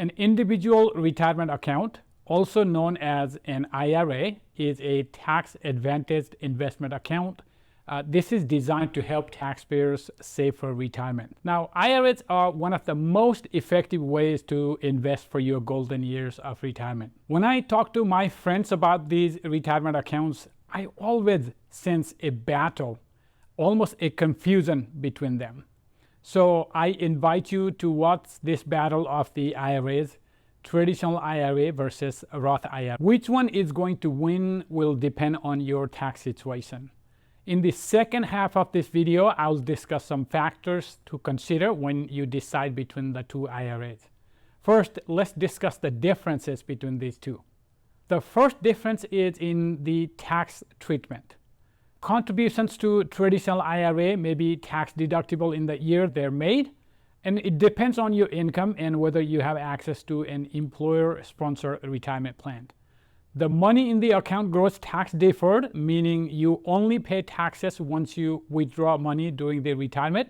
An individual retirement account, also known as an IRA, is a tax-advantaged investment account. This is designed to help taxpayers save for retirement. Now, IRAs are one of the most effective ways to invest for your golden years of retirement. When I talk to my friends about these retirement accounts, I always sense a battle, almost a confusion between them. So I invite you to watch this battle of the IRAs, traditional IRA versus Roth IRA. Which one is going to win will depend on your tax situation. In the second half of this video, I'll discuss some factors to consider when you decide between the two IRAs. First, let's discuss the differences between these two. The first difference is in the tax treatment. Contributions to traditional IRA may be tax deductible in the year they're made, and it depends on your income and whether you have access to an employer-sponsored retirement plan. The money in the account grows tax deferred, meaning you only pay taxes once you withdraw money during the retirement.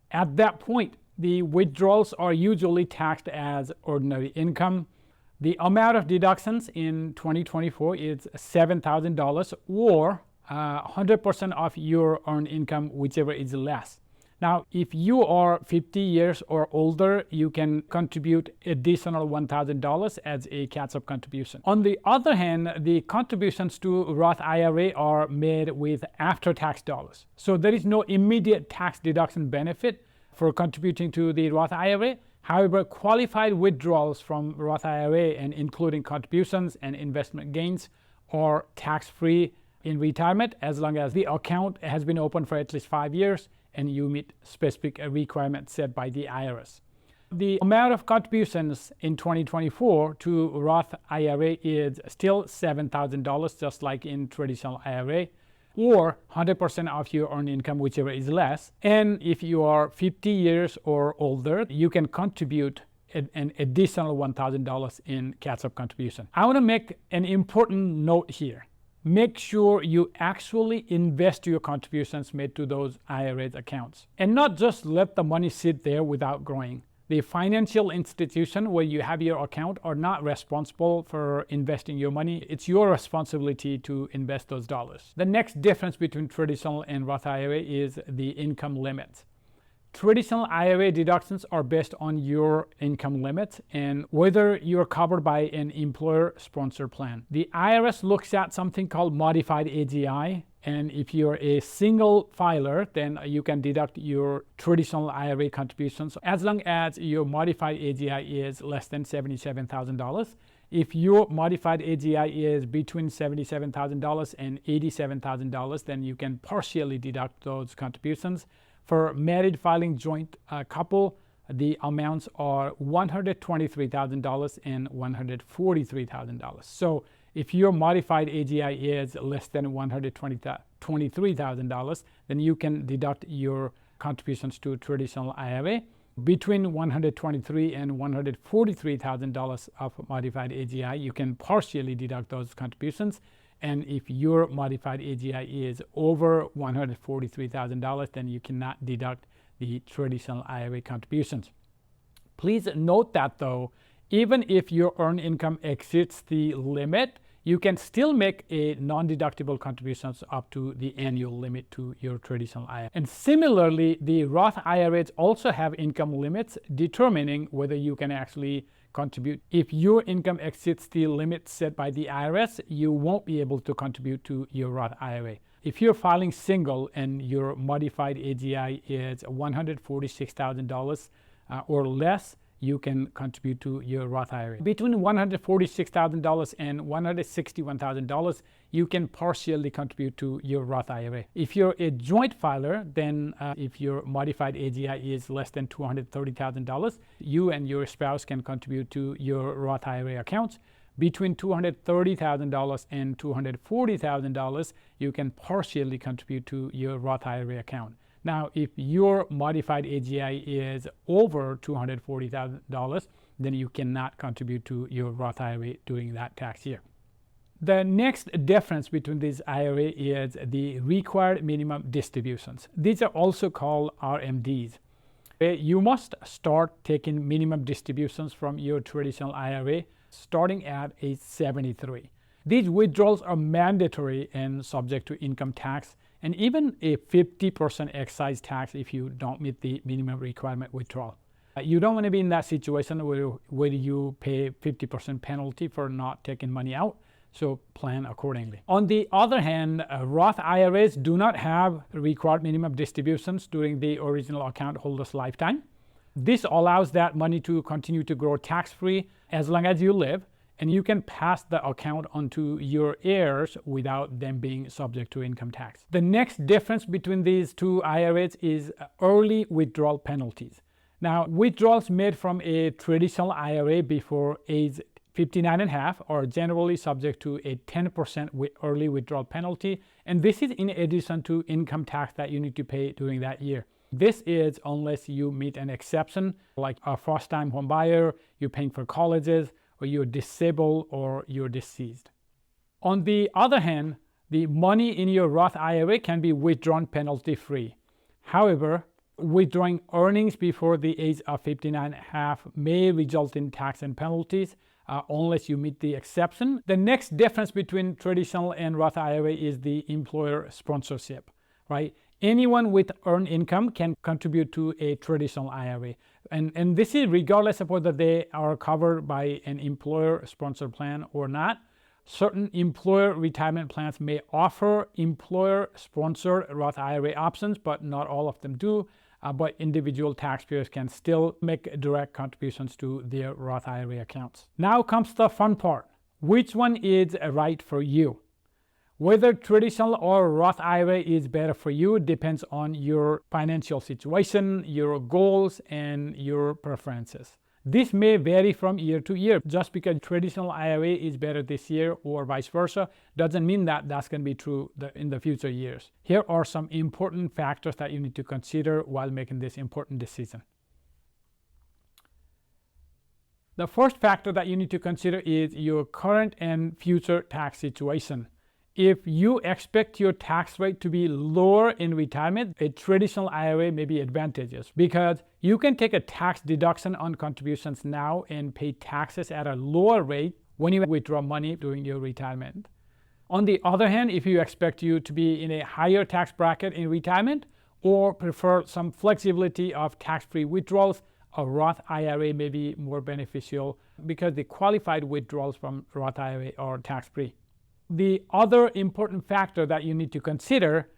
At that point, the withdrawals are usually taxed as ordinary income. The amount of deductions in 2024 is $7,000 or 100% of your earned income, whichever is less. Now, if you are 50 years or older, you can contribute additional $1,000 as a catch-up contribution. On the other hand, the contributions to Roth IRA are made with after-tax dollars. So there is no immediate tax deduction benefit for contributing to the Roth IRA. However, qualified withdrawals from Roth IRA, and including contributions and investment gains, are tax-free in retirement as long as the account has been open for at least 5 years and you meet specific requirements set by the IRS. The amount of contributions in 2024 to Roth IRA is still $7,000, just like in traditional IRA, or 100% of your earned income, whichever is less. And if you are 50 years or older, you can contribute an additional $1,000 in catch-up contribution. I want to make an important note here. Make sure you actually invest your contributions made to those IRA accounts and not just let the money sit there without growing. The financial institution where you have your account are not responsible for investing your money. It's your responsibility to invest those dollars. The next difference between traditional and Roth IRA is the income limits. Traditional IRA deductions are based on your income limits and whether you're covered by an employer-sponsored plan. The IRS looks at something called modified AGI, and if you're a single filer, then you can deduct your traditional IRA contributions as long as your modified AGI is less than $77,000. If your modified AGI is between $77,000 and $87,000, then you can partially deduct those contributions. For married filing joint couple, the amounts are $123,000 and $143,000. So if your modified AGI is less than $123,000, then you can deduct your contributions to traditional IRA. Between $123,000 and $143,000 of modified AGI, you can partially deduct those contributions. And if your modified AGI is over $143,000, then you cannot deduct the traditional IRA contributions. Please note that though, even if your earned income exceeds the limit, you can still make a non-deductible contributions up to the annual limit to your traditional IRA. And similarly, the Roth IRAs also have income limits determining whether you can actually contribute. If your income exceeds the limit set by the IRS, you won't be able to contribute to your Roth IRA. If you're filing single and your modified AGI is $146,000 or less, you can contribute to your Roth IRA. Between $146,000 and $161,000, you can partially contribute to your Roth IRA. If you're a joint filer, then if your modified AGI is less than $230,000, you and your spouse can contribute to your Roth IRA accounts. Between $230,000 and $240,000, you can partially contribute to your Roth IRA account. Now, if your modified AGI is over $240,000, then you cannot contribute to your Roth IRA during that tax year. The next difference between these IRA is the required minimum distributions. These are also called RMDs. You must start taking minimum distributions from your traditional IRA starting at age 73. These withdrawals are mandatory and subject to income tax and even a 50% excise tax if you don't meet the minimum requirement withdrawal. You don't want to be in that situation where you pay 50% penalty for not taking money out, so plan accordingly. On the other hand, Roth IRAs do not have required minimum distributions during the original account holder's lifetime. This allows that money to continue to grow tax-free as long as you live, and you can pass the account on to your heirs without them being subject to income tax. The next difference between these two IRAs is early withdrawal penalties. Now, withdrawals made from a traditional IRA before age 59.5 are generally subject to a 10% early withdrawal penalty, and this is in addition to income tax that you need to pay during that year. This is unless you meet an exception, like a first-time home buyer, you're paying for colleges, or you're disabled or you're deceased. On the other hand, the money in your Roth IRA can be withdrawn penalty-free. However, withdrawing earnings before the age of 59.5 may result in tax and penalties unless you meet the exception. The next difference between traditional and Roth IRA is the employer sponsorship, right? Anyone with earned income can contribute to a traditional IRA. And this is regardless of whether they are covered by an employer-sponsored plan or not. Certain employer retirement plans may offer employer-sponsored Roth IRA options, but not all of them do. But individual taxpayers can still make direct contributions to their Roth IRA accounts. Now comes the fun part. Which one is right for you? Whether traditional or Roth IRA is better for you depends on your financial situation, your goals, and your preferences. This may vary from year to year. Just because traditional IRA is better this year or vice versa doesn't mean that that's going to be true in the future years. Here are some important factors that you need to consider while making this important decision. The first factor that you need to consider is your current and future tax situation. If you expect your tax rate to be lower in retirement, a traditional IRA may be advantageous because you can take a tax deduction on contributions now and pay taxes at a lower rate when you withdraw money during your retirement. On the other hand, if you expect you to be in a higher tax bracket in retirement or prefer some flexibility of tax-free withdrawals, a Roth IRA may be more beneficial because the qualified withdrawals from Roth IRA are tax-free. The other important factor that you need to consider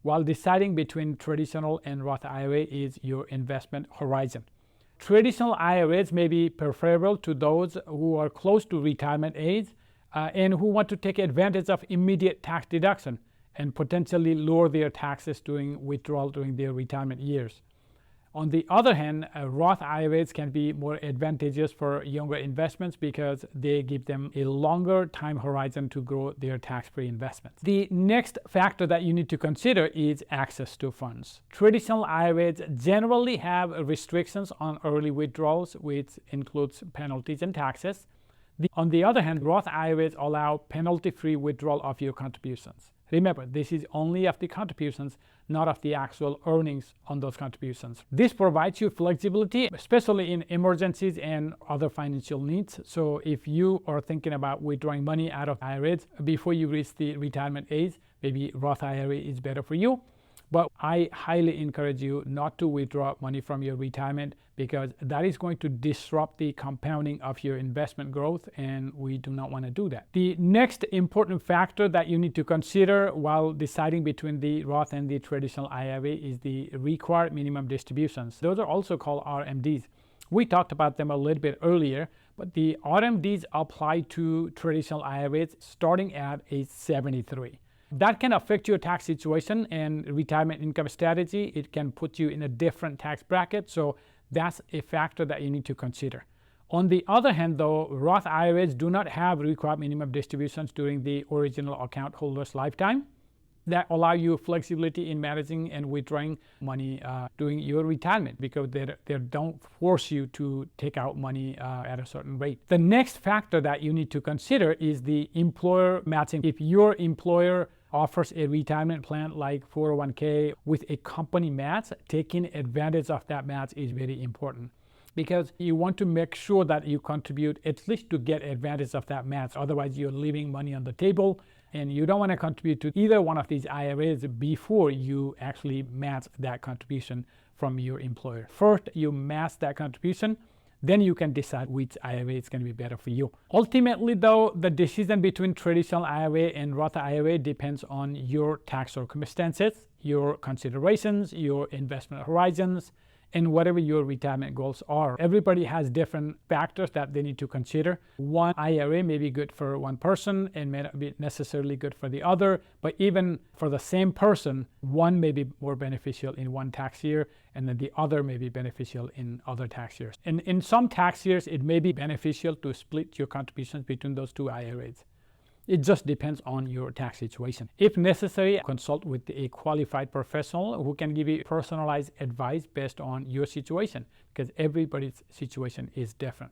while deciding between traditional and Roth IRA is your investment horizon. Traditional IRAs may be preferable to those who are close to retirement age and who want to take advantage of immediate tax deduction and potentially lower their taxes during withdrawal during their retirement years. On the other hand, Roth IRAs can be more advantageous for younger investments because they give them a longer time horizon to grow their tax-free investments. The next factor that you need to consider is access to funds. Traditional IRAs generally have restrictions on early withdrawals, which includes penalties and taxes. On the other hand, Roth IRAs allow penalty-free withdrawal of your contributions. Remember, this is only of the contributions, not of the actual earnings on those contributions. This provides you flexibility, especially in emergencies and other financial needs. So if you are thinking about withdrawing money out of IRAs before you reach the retirement age, maybe Roth IRA is better for you. But I highly encourage you not to withdraw money from your retirement because that is going to disrupt the compounding of your investment growth, and we do not want to do that. The next important factor that you need to consider while deciding between the Roth and the traditional IRA is the required minimum distributions. Those are also called RMDs. We talked about them a little bit earlier, but the RMDs apply to traditional IRAs starting at age 73. That can affect your tax situation and retirement income strategy. It can put you in a different tax bracket, so that's a factor that you need to consider. On the other hand, though, Roth IRAs do not have required minimum distributions during the original account holder's lifetime. That allow you flexibility in managing and withdrawing money during your retirement because they don't force you to take out money at a certain rate. The next factor that you need to consider is the employer matching. If your employer offers a retirement plan like 401k with a company match, taking advantage of that match is very important, because you want to make sure that you contribute at least to get advantage of that match. Otherwise, you're leaving money on the table, and you don't want to contribute to either one of these IRAs before you actually match that contribution from your employer. First, you match that contribution, then you can decide which IRA is going to be better for you. Ultimately, though, the decision between traditional IRA and Roth IRA depends on your tax circumstances, your considerations, your investment horizons, and whatever your retirement goals are. Everybody has different factors that they need to consider. One IRA may be good for one person and may not be necessarily good for the other, but even for the same person, one may be more beneficial in one tax year, and then the other may be beneficial in other tax years. And in some tax years, it may be beneficial to split your contributions between those two IRAs. It just depends on your tax situation. If necessary, consult with a qualified professional who can give you personalized advice based on your situation, because everybody's situation is different.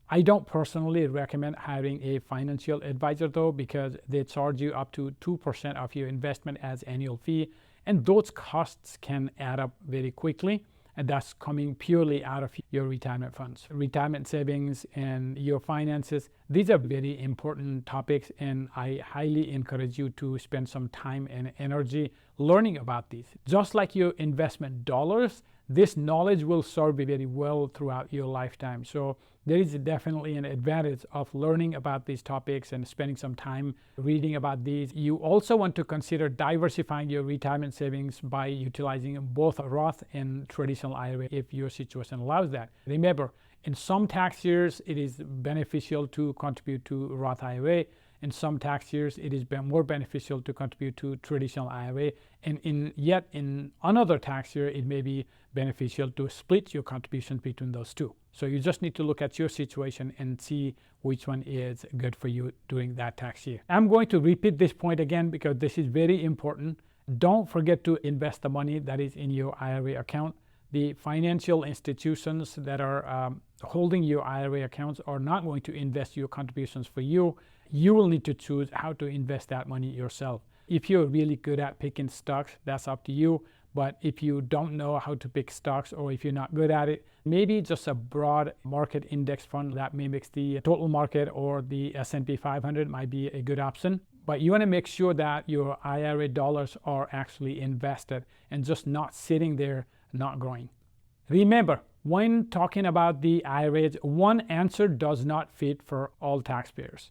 I don't personally recommend hiring a financial advisor though, because they charge you up to 2% of your investment as annual fee, and those costs can add up very quickly. And that's coming purely out of your retirement funds. Retirement savings and your finances, these are very important topics, and I highly encourage you to spend some time and energy learning about these. Just like your investment dollars, this knowledge will serve you very well throughout your lifetime. So there is definitely an advantage of learning about these topics and spending some time reading about these. You also want to consider diversifying your retirement savings by utilizing both Roth and traditional IRA if your situation allows that. Remember, in some tax years, it is beneficial to contribute to Roth IRA. In some tax years, it is more beneficial to contribute to traditional IRA. And in another tax year, it may be beneficial to split your contributions between those two. So you just need to look at your situation and see which one is good for you during that tax year. I'm going to repeat this point again because this is very important. Don't forget to invest the money that is in your IRA account. The financial institutions that are holding your IRA accounts are not going to invest your contributions for you. You will need to choose how to invest that money yourself. If you're really good at picking stocks, that's up to you. But if you don't know how to pick stocks, or if you're not good at it, maybe just a broad market index fund that mimics the total market or the S&P 500 might be a good option. But you want to make sure that your IRA dollars are actually invested and just not sitting there, not growing. Remember, when talking about the IRAs, one answer does not fit for all taxpayers.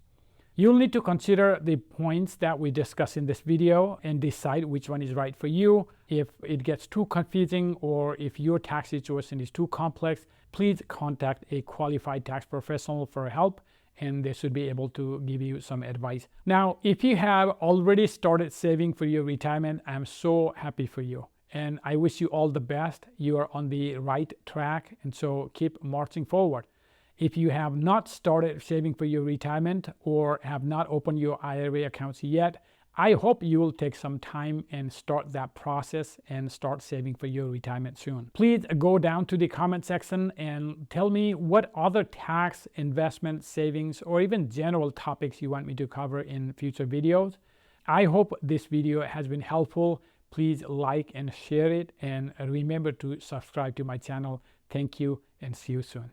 You'll need to consider the points that we discuss in this video and decide which one is right for you. If it gets too confusing or if your tax situation is too complex, please contact a qualified tax professional for help, and they should be able to give you some advice. Now, if you have already started saving for your retirement, I'm so happy for you. And I wish you all the best. You are on the right track, and so keep marching forward. If you have not started saving for your retirement or have not opened your IRA accounts yet, I hope you will take some time and start that process and start saving for your retirement soon. Please go down to the comment section and tell me what other tax, investment, savings, or even general topics you want me to cover in future videos. I hope this video has been helpful. Please like and share it, and remember to subscribe to my channel. Thank you, and see you soon.